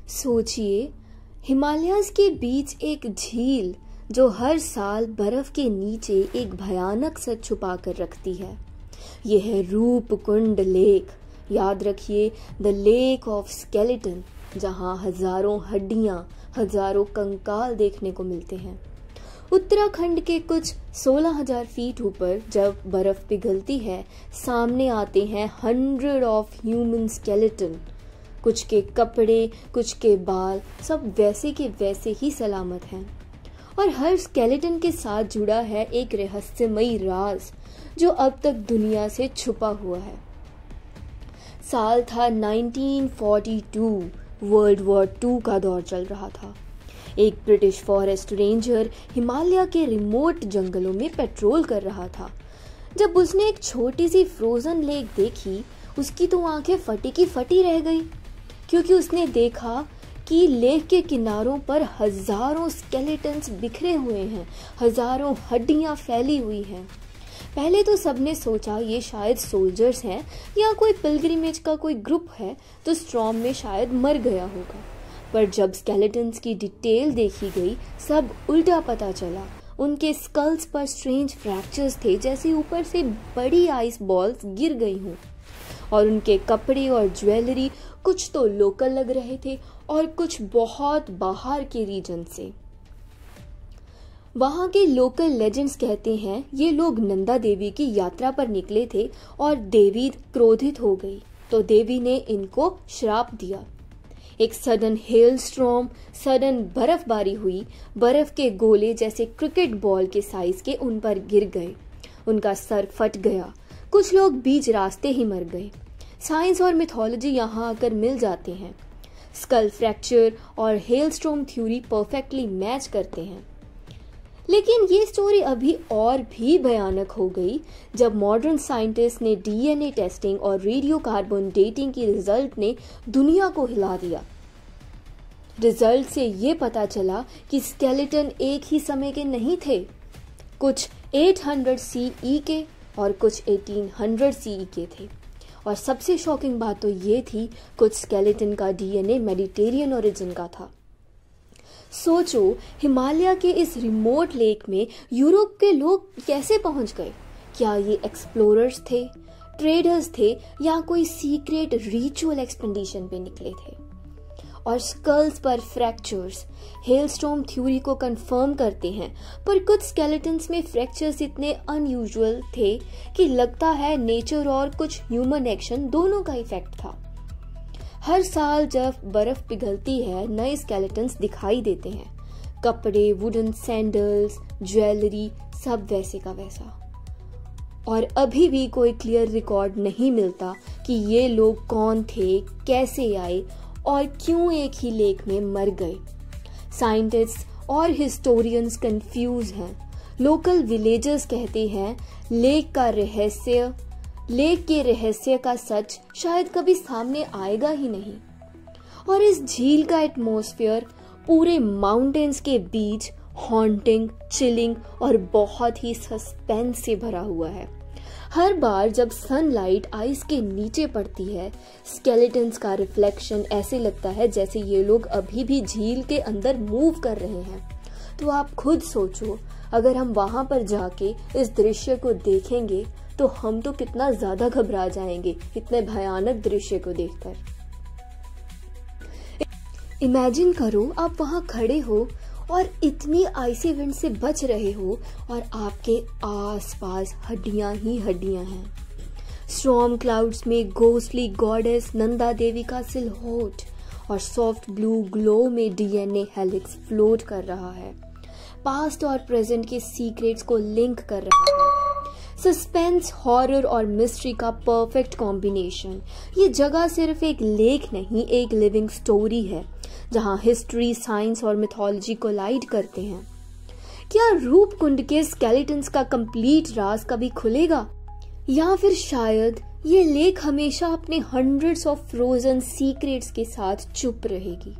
सोचिए, हिमालयाज़ के बीच एक झील जो हर साल बर्फ के नीचे एक भयानक सच छुपा कर रखती है। यह है रूपकुंड लेक। याद रखिए, द लेक ऑफ स्केलेटन, जहाँ हजारों हड्डियाँ, हजारों कंकाल देखने को मिलते हैं। उत्तराखंड के कुछ 16,000 फीट ऊपर जब बर्फ पिघलती है, सामने आते हैं 100 ऑफ ह्यूमन स्केलेटन। कुछ के कपड़े, कुछ के बाल, सब वैसे के वैसे ही सलामत हैं। और हर स्केलेटन के साथ जुड़ा है एक रहस्यमयी राज जो अब तक दुनिया से छुपा हुआ है। साल था 1942। वर्ल्ड वॉर 2 का दौर चल रहा था। एक ब्रिटिश फॉरेस्ट रेंजर हिमालय के रिमोट जंगलों में पेट्रोल कर रहा था। जब उसने एक छोटी सी फ्रोजन लेक देखी, उसकी तो आंखें फटी की फटी रह गई, क्योंकि उसने देखा कि लेक के किनारों पर हजारों स्केलेटन्स बिखरे हुए हैं, हजारों हड्डियां फैली हुई हैं। पहले तो सबने सोचा ये शायद सोल्जर्स हैं या कोई पिलग्रिमेज का कोई ग्रुप है, तो स्टॉर्म में शायद मर गया होगा। पर जब स्केलेटन्स की डिटेल देखी गई, सब उल्टा पता चला। उनके स्कल्स पर स्ट्रेंज फ्रैक्चर्स थे, जैसे ऊपर से बड़ी आइस बॉल्स गिर गई हों। और उनके कपड़े और ज्वेलरी कुछ तो लोकल लग रहे थे और कुछ बहुत बाहर के रीजन से। वहाँ के लोकल लेजेंड्स कहते हैं ये लोग नंदा देवी की यात्रा पर निकले थे और देवी क्रोधित हो गई, तो देवी ने इनको श्राप दिया। एक सडन हेल स्टॉर्म, सडन बर्फबारी हुई। बर्फ के गोले जैसे क्रिकेट बॉल के साइज के उन पर गिर गए। उनका सर फट गया। कुछ लोग बीच रास्ते ही मर गए। साइंस और मिथोलॉजी यहाँ आकर मिल जाते हैं। स्कल फ्रैक्चर और हेलस्टॉर्म थ्योरी परफेक्टली मैच करते हैं। लेकिन ये स्टोरी अभी और भी भयानक हो गई जब मॉडर्न साइंटिस्ट ने डीएनए टेस्टिंग और रेडियो कार्बन डेटिंग की रिजल्ट ने दुनिया को हिला दिया। रिजल्ट से ये पता चला कि स्केलेटन एक ही समय के नहीं थे। कुछ 800 CE के और कुछ 1800 CE के थे। और सबसे शॉकिंग बात तो ये थी, कुछ स्केलेटन का डीएनए मेडिटेरियन ओरिजिन का था। सोचो, हिमालय के इस रिमोट लेक में यूरोप के लोग कैसे पहुंच गए? क्या ये एक्सप्लोरर्स थे, ट्रेडर्स थे, या कोई सीक्रेट रिचुअल एक्सपेडिशन पे निकले थे? और स्कल्स पर फ्रैक्चर्स हेलस्टॉर्म थ्योरी को कंफर्म करते हैं, पर कुछ स्केलेटन्स में फ्रैक्चर्स इतने अनयूजुअल थे कि लगता है नेचर और कुछ ह्यूमन एक्शन दोनों का इफेक्ट था। हर साल जब बर्फ पिघलती है, नए स्केलेटन्स दिखाई देते हैं। कपड़े, वुडन सैंडल्स, ज्वेलरी, सब वैसे का वैसा। और अभी भी कोई क्लियर रिकॉर्ड नहीं मिलता कि ये लोग कौन थे, कैसे आए और क्यों एक ही लेक में मर गए। साइंटिस्ट और हिस्टोरियंस कंफ्यूज हैं। लोकल विलेजर्स कहते हैं लेक के रहस्य का सच शायद कभी सामने आएगा ही नहीं। और इस झील का एटमॉस्फेयर पूरे माउंटेन्स के बीच हॉन्टिंग, चिलिंग और बहुत ही सस्पेंस से भरा हुआ है। हर बार जब सनलाइट आइस के नीचे पड़ती है, स्केलेटन्स का रिफ्लेक्शन ऐसे लगता है जैसे ये लोग अभी भी झील के अंदर मूव कर रहे हैं। तो आप खुद सोचो, अगर हम वहां पर जाके इस दृश्य को देखेंगे तो हम तो कितना ज्यादा घबरा जाएंगे इतने भयानक दृश्य को देखकर। इमेजिन करो, आप वहां खड़े हो और इतनी आइसी विंड से बच रहे हो और आपके आसपास हड्डियां ही हड्डियां हैं। स्टॉर्म क्लाउड्स में घोस्टली गॉडेस नंदा देवी का सिलहूट और सॉफ्ट ब्लू ग्लो में डीएनए हेलिक्स फ्लोट कर रहा है, पास्ट और प्रेजेंट के सीक्रेट्स को लिंक कर रहा है। सस्पेंस, हॉरर और मिस्ट्री का परफेक्ट कॉम्बिनेशन। ये जगह सिर्फ एक लेक नहीं, एक लिविंग स्टोरी है जहां हिस्ट्री, साइंस और मिथोलॉजी कोलाइड करते हैं। क्या रूपकुंड के स्केलेटन्स का कंप्लीट राज कभी खुलेगा, या फिर शायद ये लेक हमेशा अपने हंड्रेड्स ऑफ फ्रोजन सीक्रेट्स के साथ चुप रहेगी?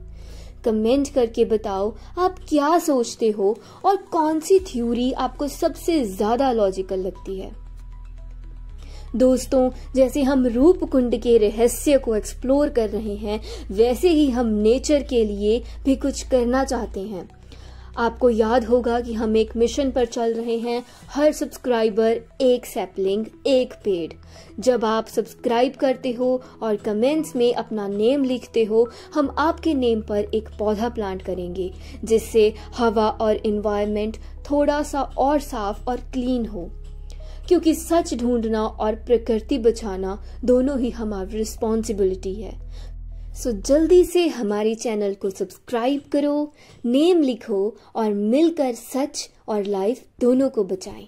कमेंट करके बताओ आप क्या सोचते हो और कौन सी थ्योरी आपको सबसे ज्यादा लॉजिकल लगती है। दोस्तों, जैसे हम रूप कुंड के रहस्य को एक्सप्लोर कर रहे हैं, वैसे ही हम नेचर के लिए भी कुछ करना चाहते हैं। आपको याद होगा कि हम एक मिशन पर चल रहे हैं, हर सब्सक्राइबर एक सैपलिंग एक पेड़। जब आप सब्सक्राइब करते हो और कमेंट्स में अपना नेम लिखते हो, हम आपके नेम पर एक पौधा प्लांट करेंगे, जिससे हवा और एनवायरनमेंट थोड़ा सा और साफ और क्लीन हो। क्योंकि सच ढूंढना और प्रकृति बचाना दोनों ही हमारी रिस्पॉन्सिबिलिटी है। सो जल्दी से हमारे चैनल को सब्सक्राइब करो, नेम लिखो और मिलकर सच और लाइफ दोनों को बचाएं।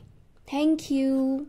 Thank you.